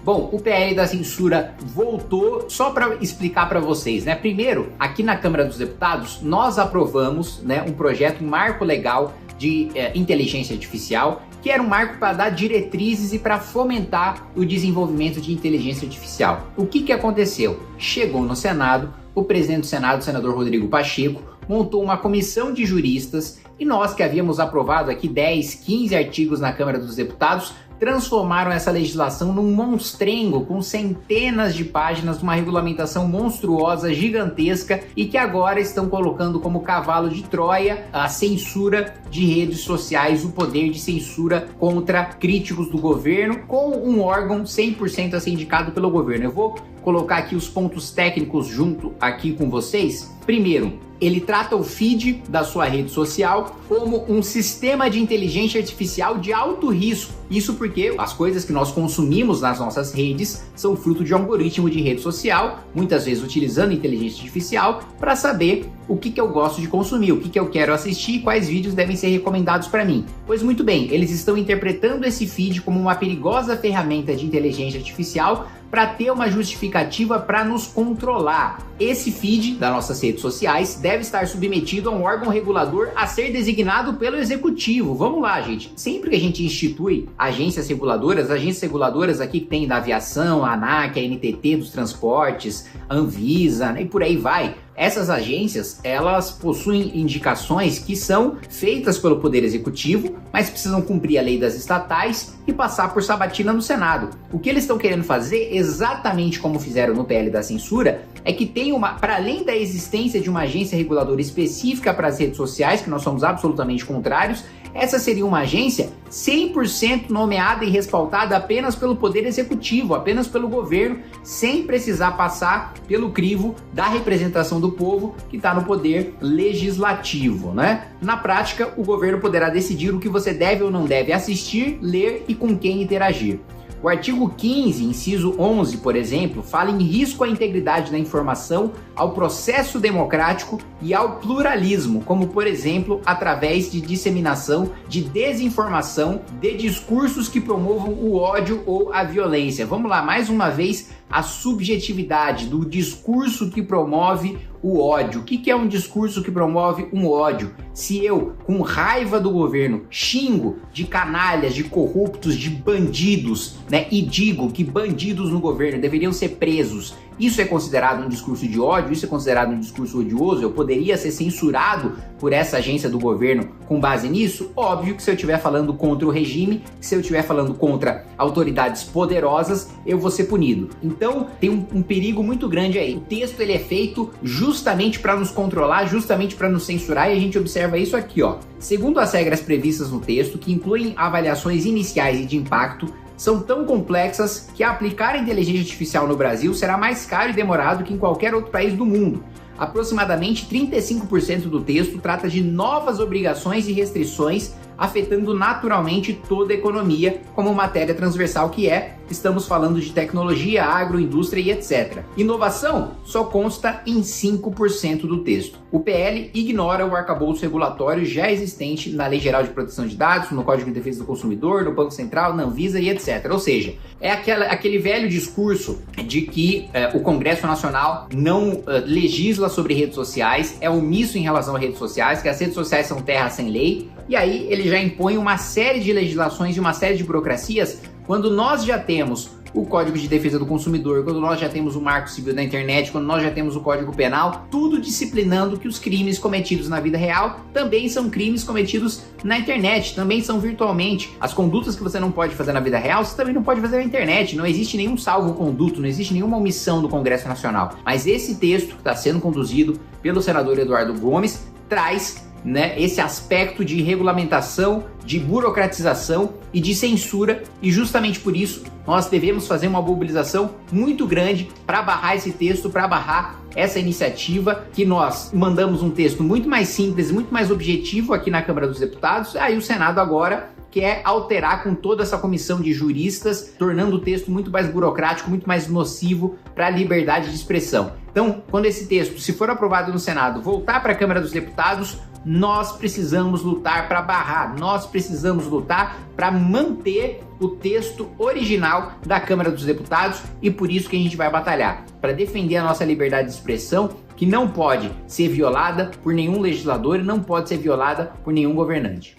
Bom, o PL da censura voltou, só para explicar para vocês, né? Primeiro, aqui na Câmara dos Deputados, nós aprovamos, né, um projeto, um marco legal de inteligência artificial, que era um marco para dar diretrizes e para fomentar o desenvolvimento de inteligência artificial. O que aconteceu? Chegou no Senado, o presidente do Senado, o senador Rodrigo Pacheco, montou uma comissão de juristas e nós que havíamos aprovado aqui 10, 15 artigos na Câmara dos Deputados, transformaram essa legislação num monstrengo com centenas de páginas, uma regulamentação monstruosa, gigantesca e que agora estão colocando como cavalo de Troia a censura de redes sociais, o poder de censura contra críticos do governo, com um órgão 100% a ser indicado pelo governo. Eu vou colocar aqui os pontos técnicos junto aqui com vocês. Primeiro, ele trata o feed da sua rede social como um sistema de inteligência artificial de alto risco. Isso porque as coisas que nós consumimos nas nossas redes são fruto de um algoritmo de rede social, muitas vezes utilizando inteligência artificial para saber o que eu gosto de consumir, o que eu quero assistir e quais vídeos devem ser recomendados para mim. Pois muito bem, eles estão interpretando esse feed como uma perigosa ferramenta de inteligência artificial para ter uma justificativa para nos controlar. Esse feed das nossas redes sociais deve estar submetido a um órgão regulador a ser designado pelo executivo. Vamos lá, gente. Sempre que a gente institui agências reguladoras aqui que tem da aviação, a ANAC, a NTT dos transportes, a Anvisa, né, e por aí vai. Essas agências, elas possuem indicações que são feitas pelo Poder Executivo, mas precisam cumprir a lei das estatais e passar por sabatina no Senado. O que eles estão querendo fazer, exatamente como fizeram no PL da censura, é que tem para além da existência de uma agência reguladora específica para as redes sociais, que nós somos absolutamente contrários, essa seria uma agência 100% nomeada e respaldada apenas pelo Poder Executivo, apenas pelo governo, sem precisar passar pelo crivo da representação do povo que está no Poder Legislativo, né? Na prática, o governo poderá decidir o que você deve ou não deve assistir, ler e com quem interagir. O artigo 15, inciso 11, por exemplo, fala em risco à integridade da informação, ao processo democrático e ao pluralismo, como, por exemplo, através de disseminação de desinformação, de discursos que promovam o ódio ou a violência. Vamos lá, mais uma vez, a subjetividade do discurso que promove o ódio. O que é um discurso que promove um ódio? Se eu, com raiva do governo, xingo de canalhas, de corruptos, de bandidos, né, e digo que bandidos no governo deveriam ser presos, isso é considerado um discurso de ódio? Isso é considerado um discurso odioso? Eu poderia ser censurado por essa agência do governo com base nisso? Óbvio que se eu estiver falando contra o regime, se eu estiver falando contra autoridades poderosas, eu vou ser punido. Então tem um perigo muito grande aí. O texto ele é feito justamente para nos controlar, justamente para nos censurar, e a gente observa isso aqui, ó. Segundo as regras previstas no texto, que incluem avaliações iniciais e de impacto, são tão complexas que aplicar a inteligência artificial no Brasil será mais caro e demorado que em qualquer outro país do mundo. Aproximadamente 35% do texto trata de novas obrigações e restrições afetando naturalmente toda a economia, como matéria transversal que é, estamos falando de tecnologia, agroindústria e etc. Inovação só consta em 5% do texto. O PL ignora o arcabouço regulatório já existente na Lei Geral de Proteção de Dados, no Código de Defesa do Consumidor, no Banco Central, na Anvisa e etc. Ou seja, é aquele velho discurso de que o Congresso Nacional não legisla sobre redes sociais, é omisso em relação a redes sociais, que as redes sociais são terra sem lei, e aí ele já impõe uma série de legislações e uma série de burocracias quando nós já temos o Código de Defesa do Consumidor, quando nós já temos o Marco Civil da Internet, quando nós já temos o Código Penal, tudo disciplinando que os crimes cometidos na vida real também são crimes cometidos na internet, também são virtualmente. As condutas que você não pode fazer na vida real, você também não pode fazer na internet. Não existe nenhum salvo-conduto, não existe nenhuma omissão do Congresso Nacional. Mas esse texto que está sendo conduzido pelo senador Eduardo Gomes traz esse aspecto de regulamentação, de burocratização e de censura, e justamente por isso nós devemos fazer uma mobilização muito grande para barrar esse texto, para barrar essa iniciativa, que nós mandamos um texto muito mais simples, muito mais objetivo aqui na Câmara dos Deputados, aí o Senado agora quer alterar com toda essa comissão de juristas, tornando o texto muito mais burocrático, muito mais nocivo para a liberdade de expressão. Então, quando esse texto, se for aprovado no Senado, voltar para a Câmara dos Deputados, nós precisamos lutar para barrar, nós precisamos lutar para manter o texto original da Câmara dos Deputados e por isso que a gente vai batalhar, para defender a nossa liberdade de expressão, que não pode ser violada por nenhum legislador e não pode ser violada por nenhum governante.